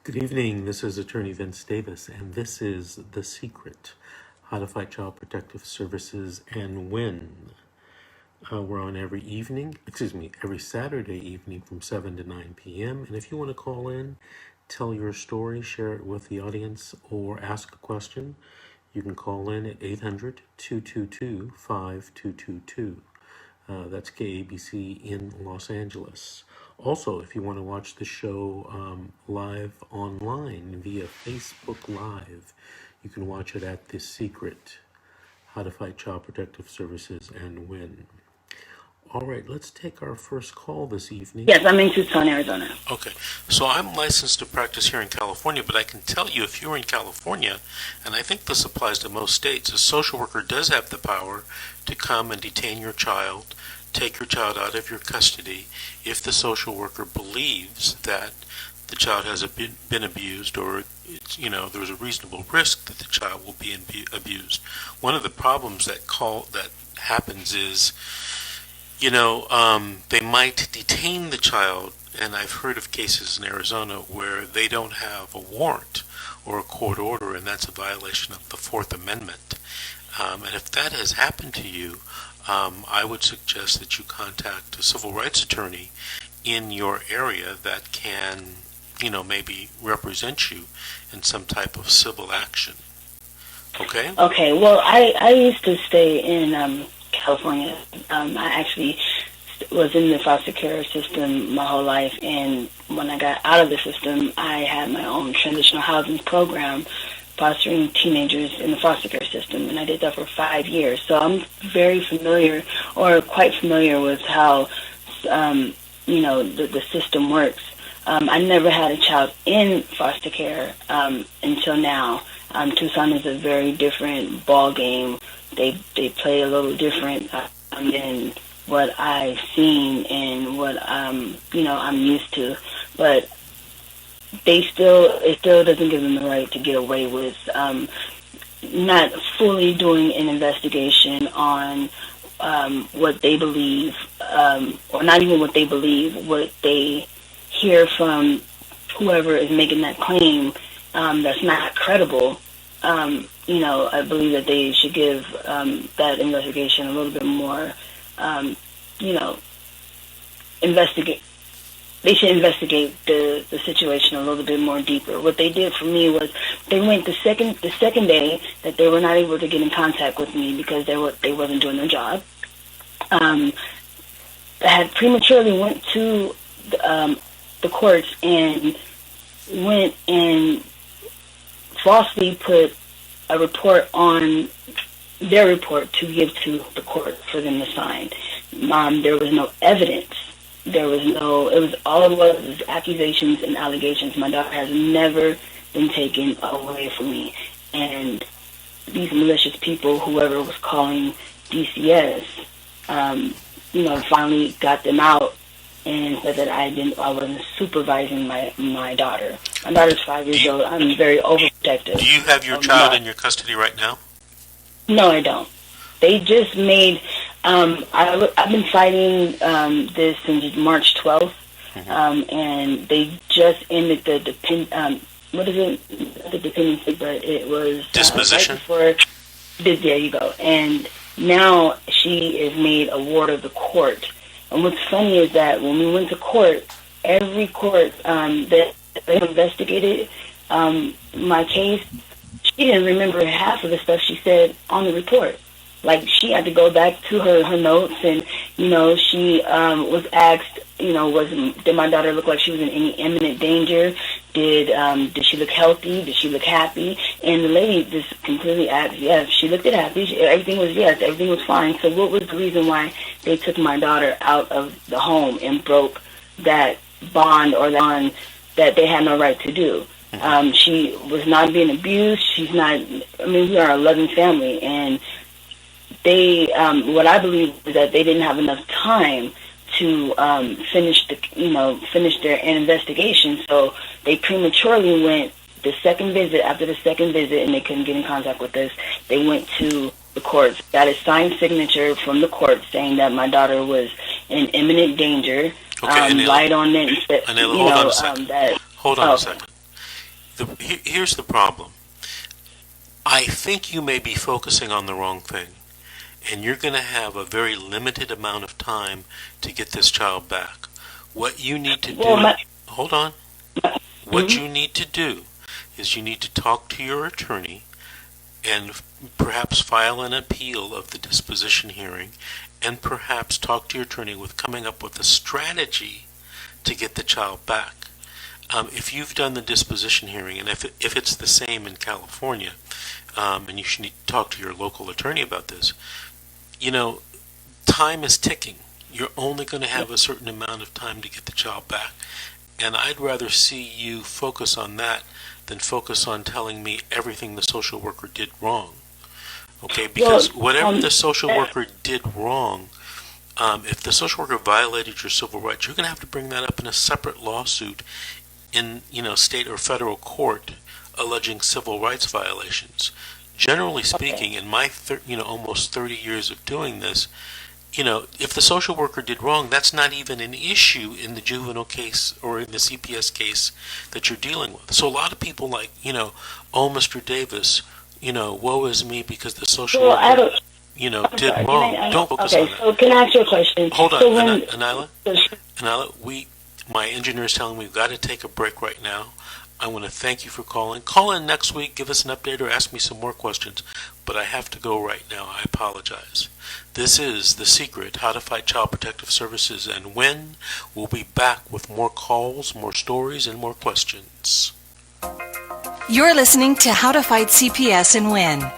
Good evening. This is Attorney Vince Davis, and this is The Secret: How to Fight Child Protective Services and Win. We're on every Saturday evening from 7 to 9 p.m. And if you want to call in, tell your story, share it with the audience, or ask a question, you can call in at 800-222-5222. That's KABC in Los Angeles. Also, if you want to watch the show live online via Facebook Live, you can watch it at The Secret: How to Fight Child Protective Services and Win. All right, let's take our first call this evening. Yes, I'm in Tucson, Arizona. Okay, so I'm licensed to practice here in California, but I can tell you if you're in California, and I think this applies to most states, a social worker does have the power to come and detain your child, take your child out of your custody if the social worker believes that the child has been abused, or there's a reasonable risk that the child will be abused. One of the problems that happens is, they might detain the child, and I've heard of cases in Arizona where they don't have a warrant or a court order, and that's a violation of the Fourth Amendment. And if that has happened to you, I would suggest that you contact a civil rights attorney in your area that can, maybe represent you in some type of civil action. Okay? Okay, well, I used to stay in California. I actually was in the foster care system my whole life, and when I got out of the system, I had my own transitional housing program fostering teenagers in the foster care system, and I did that for 5 years. So I'm very familiar, or quite familiar, with how the system works. I never had a child in foster care until now. Tucson is a very different ball game. They play a little different than what I've seen and what I'm used to, but it still doesn't give them the right to get away with not fully doing an investigation on what they believe, or not even what they believe, what they hear from whoever is making that claim that's not credible. I believe that they should give that investigation a little bit more, investigate. They should investigate the situation a little bit more deeper. What they did for me was they went the second day that they were not able to get in contact with me because they wasn't doing their job. I had prematurely went to the courts and went and falsely put a report on their report to give to the court for them to sign. There was no evidence. All it was accusations and allegations. My daughter has never been taken away from me. And these malicious people, whoever was calling DCS, finally got them out and said that I wasn't supervising my daughter. My daughter's 5 years old. I'm very overprotective. Do you have your child in your custody right now? No, I don't. They just made. I've been fighting this since March 12th, and they just ended the dependency, but it was disposition. Right before. There you go. And now she is made a ward of the court. And what's funny is that when we went to court, every court that they investigated my case, she didn't remember half of the stuff she said on the report. Like, she had to go back to her notes, and, she was asked, did my daughter look like she was in any imminent danger? Did she look healthy? Did she look happy? And the lady just completely asked, yes, she looked happy. Everything was fine. So what was the reason why they took my daughter out of the home and broke that bond or the bond that they had no right to do? She was not being abused. We are a loving family, and they, what I believe is that they didn't have enough time to finish their investigation, so they prematurely went after the second visit, and they couldn't get in contact with us. They went to the courts, got a signed signature from the court saying that my daughter was in imminent danger. Okay, lied on it and said, hold on a second. Here's the problem. I think you may be focusing on the wrong thing, and you're going to have a very limited amount of time to get this child back. What you need to do, hold on. What you need to do is you need to talk to your attorney and perhaps file an appeal of the disposition hearing, and perhaps talk to your attorney with coming up with a strategy to get the child back. If you've done the disposition hearing, and if it's the same in California, and you should need to talk to your local attorney about this, time is ticking. You're only going to have a certain amount of time to get the child back. And I'd rather see you focus on that than focus on telling me everything the social worker did wrong. Okay, because whatever the social worker did wrong, if the social worker violated your civil rights, you're going to have to bring that up in a separate lawsuit in state or federal court alleging civil rights violations. Generally speaking, in my almost 30 years of doing this, if the social worker did wrong, that's not even an issue in the juvenile case or in the CPS case that you're dealing with. So a lot of people oh, Mr. Davis, woe is me because the social worker, did wrong. Don't focus on that. So can I ask you a question? Hold on, So Anila, my engineer is telling me we've got to take a break right now. I want to thank you for calling. Call in next week, give us an update, or ask me some more questions. But I have to go right now. I apologize. This is The Secret, How to Fight Child Protective Services and Win. We'll be back with more calls, more stories, and more questions. You're listening to How to Fight CPS and Win.